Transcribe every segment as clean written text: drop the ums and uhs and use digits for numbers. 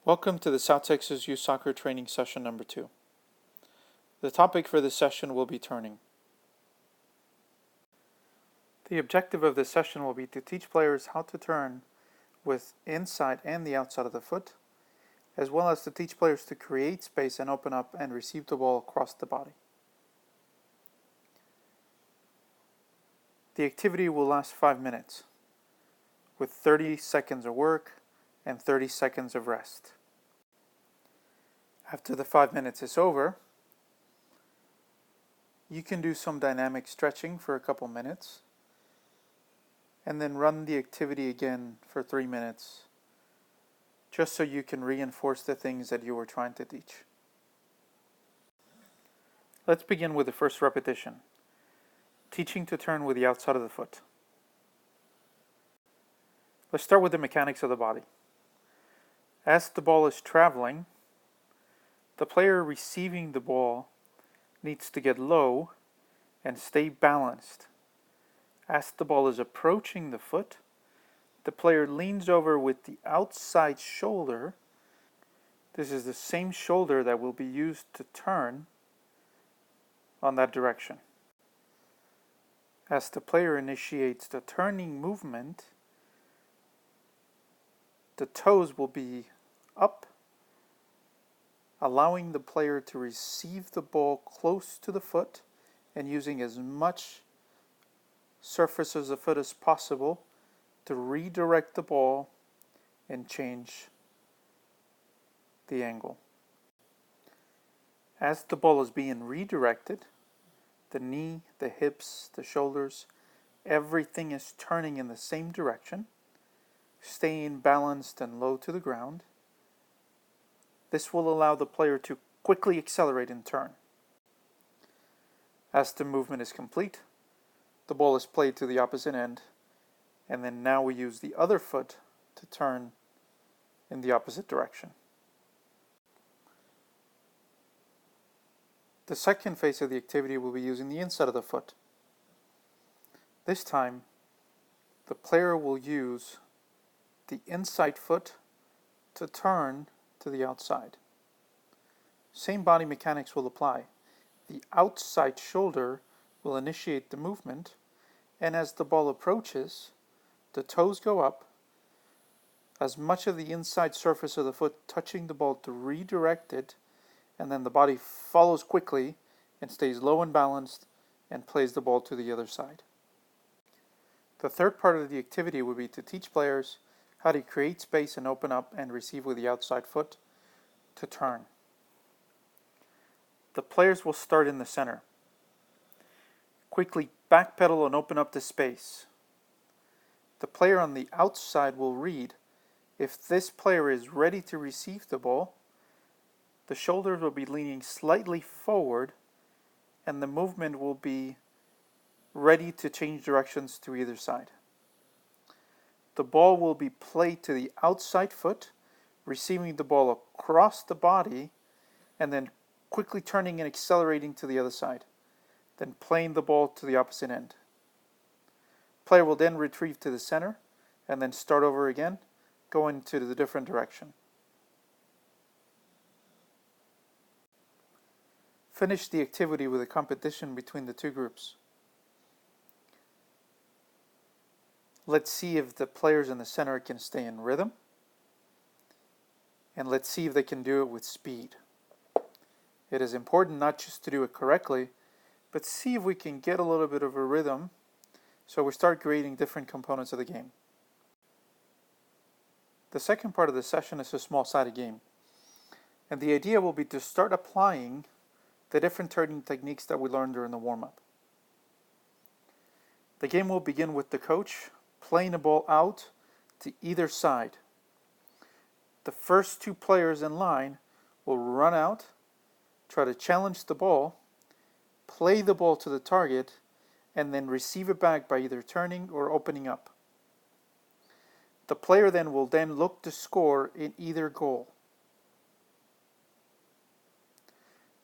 Welcome to the South Texas Youth Soccer Training Session number 2. The topic for this session will be turning. The objective of this session will be to teach players how to turn with inside and the outside of the foot, as well as to teach players to create space and open up and receive the ball across the body. The activity will last 5 minutes, with 30 seconds of work and 30 seconds of rest. After the 5 minutes is over, you can do some dynamic stretching for a couple minutes, and then run the activity again for 3 minutes, just so you can reinforce the things that you were trying to teach. Let's begin with the first repetition. Teaching to turn with the outside of the foot. Let's start with the mechanics of the body. As the ball is traveling, the player receiving the ball needs to get low and stay balanced. As the ball is approaching the foot, the player leans over with the outside shoulder. This is the same shoulder that will be used to turn on that direction. As the player initiates the turning movement, the toes will be up, allowing the player to receive the ball close to the foot and using as much surface of the foot as possible to redirect the ball and change the angle. As the ball is being redirected, the knee, the hips, the shoulders, everything is turning in the same direction, staying balanced and low to the ground. This will allow the player to quickly accelerate and turn. As the movement is complete, the ball is played to the opposite end, and then now we use the other foot to turn in the opposite direction. The second phase of the activity will be using the inside of the foot. This time, the player will use the inside foot to turn to the outside. Same body mechanics will apply. The outside shoulder will initiate the movement, and as the ball approaches, the toes go up, as much of the inside surface of the foot touching the ball to redirect it, and then the body follows quickly and stays low and balanced and plays the ball to the other side. The third part of the activity will be to teach players how to create space and open up and receive with the outside foot to turn. The players will start in the center. Quickly backpedal and open up the space. The player on the outside will read. If this player is ready to receive the ball, the shoulders will be leaning slightly forward and the movement will be ready to change directions to either side. The ball will be played to the outside foot, receiving the ball across the body, and then quickly turning and accelerating to the other side, then playing the ball to the opposite end. Player will then retrieve to the center and then start over again, going to the different direction. Finish the activity with a competition between the two groups. Let's see if the players in the center can stay in rhythm, and let's see if they can do it with speed. It is important not just to do it correctly, but see if we can get a little bit of a rhythm so we start creating different components of the game. The second part of the session is a small-sided game, and the idea will be to start applying the different turning techniques that we learned during the warm-up. The game will begin with the coach playing the ball out to either side. The first two players in line will run out, try to challenge the ball, play the ball to the target, and then receive it back by either turning or opening up. The player then will look to score in either goal.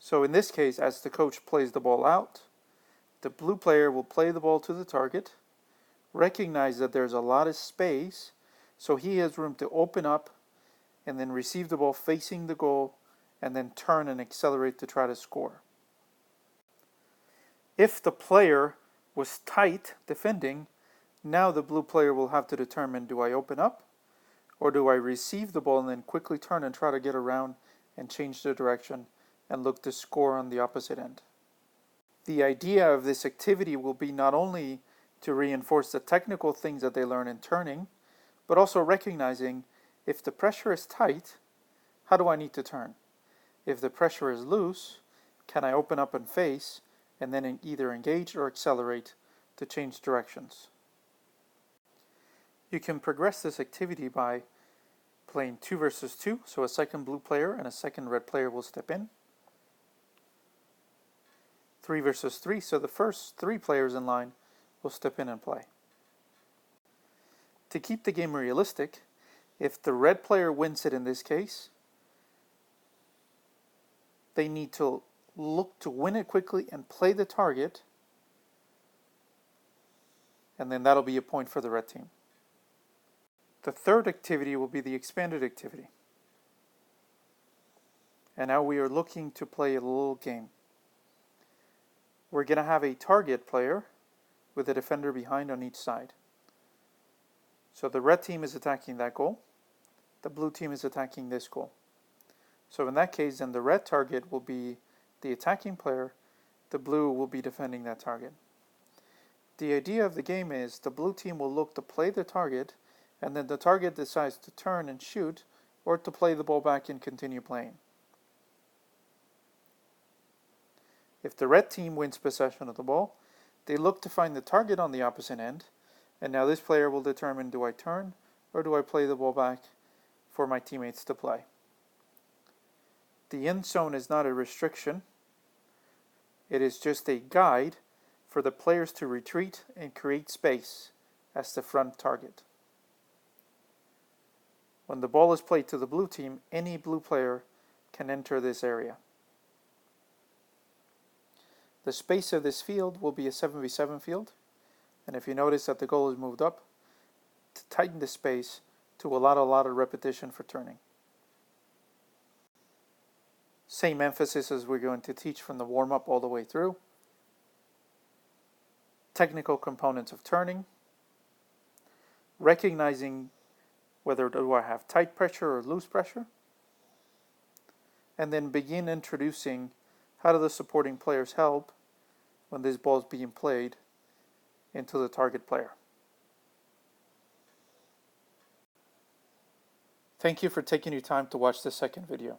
So in this case, as the coach plays the ball out, the blue player will play the ball to the target, recognize that there's a lot of space, so he has room to open up and then receive the ball facing the goal, and then turn and accelerate to try to score. If the player was tight defending, now the blue player will have to determine, do I open up, or do I receive the ball and then quickly turn and try to get around and change the direction and look to score on the opposite end. The idea of this activity will be not only to reinforce the technical things that they learn in turning, but also recognizing if the pressure is tight, how do I need to turn? If the pressure is loose, can I open up and face and then either engage or accelerate to change directions? You can progress this activity by playing 2 versus 2, so a second blue player and a second red player will step in. 3 versus 3, so the first 3 players in line will step in and play. To keep the game realistic, if the red player wins it in this case, they need to look to win it quickly and play the target, and then that'll be a point for the red team. The third activity will be the expanded activity. And now we are looking to play a little game. We're going to have a target player with a defender behind on each side. So the red team is attacking that goal. The blue team is attacking this goal. So in that case, then the red target will be the attacking player. The blue will be defending that target. The idea of the game is the blue team will look to play the target, and then the target decides to turn and shoot, or to play the ball back and continue playing. If the red team wins possession of the ball, they look to find the target on the opposite end, and now this player will determine, do I turn or do I play the ball back for my teammates to play? The end zone is not a restriction. It is just a guide for the players to retreat and create space as the front target. When the ball is played to the blue team, any blue player can enter this area. The space of this field will be a 7v7 field, and if you notice that the goal is moved up, to tighten the space to allow a lot of repetition for turning. Same emphasis as we're going to teach from the warm-up all the way through. Technical components of turning. Recognizing whether do I have tight pressure or loose pressure. And then begin introducing how do the supporting players help when this ball is being played into the target player. Thank you for taking your time to watch the second video.